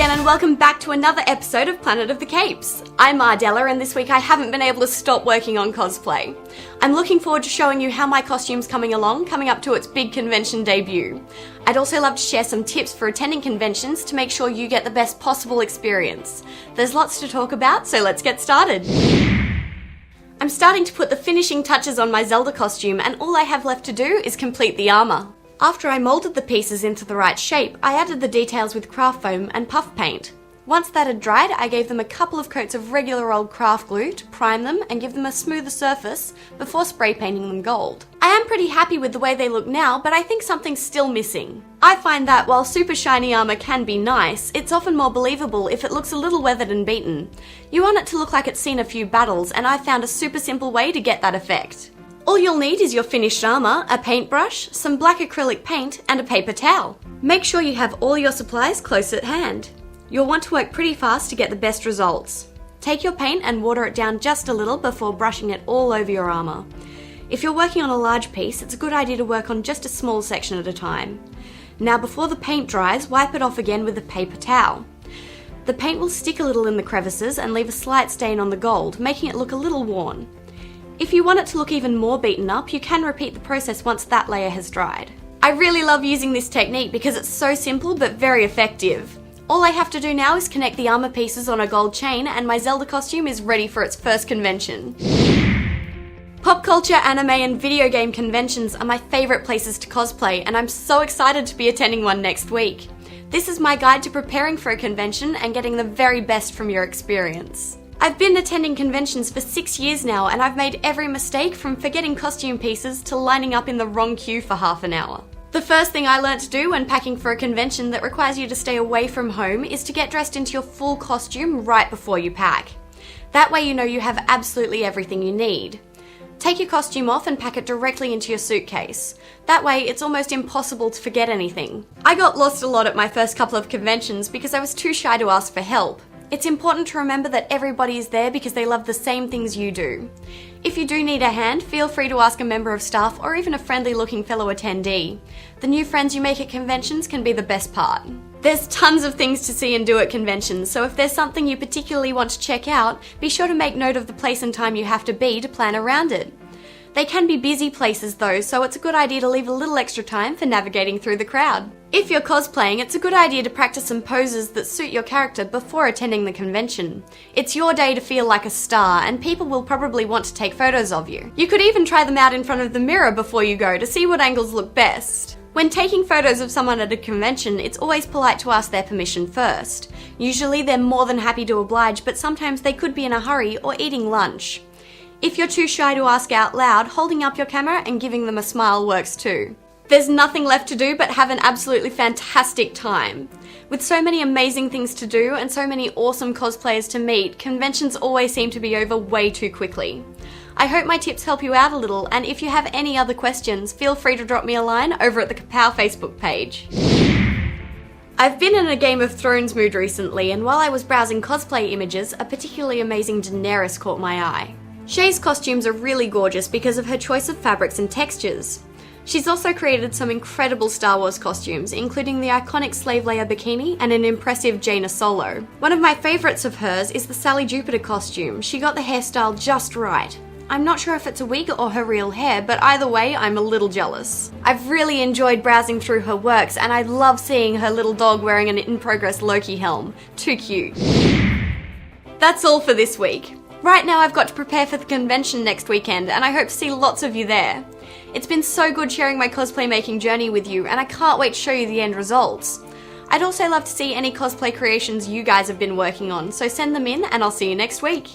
again and welcome back to another episode of Planet of the Capes. I'm Adrella and this week I haven't been able to stop working on cosplay. I'm looking forward to showing you how my costume's coming along, coming up to its big convention debut. I'd also love to share some tips for attending conventions to make sure you get the best possible experience. There's lots to talk about, so let's get started. I'm starting to put the finishing touches on my Zelda costume and all I have left to do is complete the armour. After I moulded the pieces into the right shape, I added the details with craft foam and puff paint. Once that had dried, I gave them a couple of coats of regular old craft glue to prime them and give them a smoother surface before spray painting them gold. I am pretty happy with the way they look now, but I think something's still missing. I find that while super shiny armour can be nice, it's often more believable if it looks a little weathered and beaten. You want it to look like it's seen a few battles, and I found a super simple way to get that effect. All you'll need is your finished armour, a paintbrush, some black acrylic paint, and a paper towel. Make sure you have all your supplies close at hand. You'll want to work pretty fast to get the best results. Take your paint and water it down just a little before brushing it all over your armour. If you're working on a large piece, it's a good idea to work on just a small section at a time. Now before the paint dries, wipe it off again with a paper towel. The paint will stick a little in the crevices and leave a slight stain on the gold, making it look a little worn. If you want it to look even more beaten up, you can repeat the process once that layer has dried. I really love using this technique because it's so simple but very effective. All I have to do now is connect the armour pieces on a gold chain and my Zelda costume is ready for its first convention. Pop culture, anime and video game conventions are my favourite places to cosplay and I'm so excited to be attending one next week. This is my guide to preparing for a convention and getting the very best from your experience. I've been attending conventions for 6 years now and I've made every mistake from forgetting costume pieces to lining up in the wrong queue for half an hour. The first thing I learnt to do when packing for a convention that requires you to stay away from home is to get dressed into your full costume right before you pack. That way you know you have absolutely everything you need. Take your costume off and pack it directly into your suitcase. That way it's almost impossible to forget anything. I got lost a lot at my first couple of conventions because I was too shy to ask for help. It's important to remember that everybody is there because they love the same things you do. If you do need a hand, feel free to ask a member of staff or even a friendly looking fellow attendee. The new friends you make at conventions can be the best part. There's tons of things to see and do at conventions, so if there's something you particularly want to check out, be sure to make note of the place and time you have to be to plan around it. They can be busy places though, so it's a good idea to leave a little extra time for navigating through the crowd. If you're cosplaying, it's a good idea to practice some poses that suit your character before attending the convention. It's your day to feel like a star, and people will probably want to take photos of you. You could even try them out in front of the mirror before you go to see what angles look best. When taking photos of someone at a convention, it's always polite to ask their permission first. Usually they're more than happy to oblige, but sometimes they could be in a hurry or eating lunch. If you're too shy to ask out loud, holding up your camera and giving them a smile works too. There's nothing left to do but have an absolutely fantastic time. With so many amazing things to do and so many awesome cosplayers to meet, conventions always seem to be over way too quickly. I hope my tips help you out a little, and if you have any other questions, feel free to drop me a line over at the Kapow Facebook page. I've been in a Game of Thrones mood recently, and while I was browsing cosplay images, a particularly amazing Daenerys caught my eye. Shay's costumes are really gorgeous because of her choice of fabrics and textures. She's also created some incredible Star Wars costumes, including the iconic Slave Leia bikini and an impressive Jaina Solo. One of my favourites of hers is the Sally Jupiter costume. She got the hairstyle just right. I'm not sure if it's a wig or her real hair, but either way, I'm a little jealous. I've really enjoyed browsing through her works, and I love seeing her little dog wearing an in-progress Loki helm. Too cute. That's all for this week. Right now I've got to prepare for the convention next weekend and I hope to see lots of you there. It's been so good sharing my cosplay making journey with you and I can't wait to show you the end results. I'd also love to see any cosplay creations you guys have been working on, so send them in and I'll see you next week.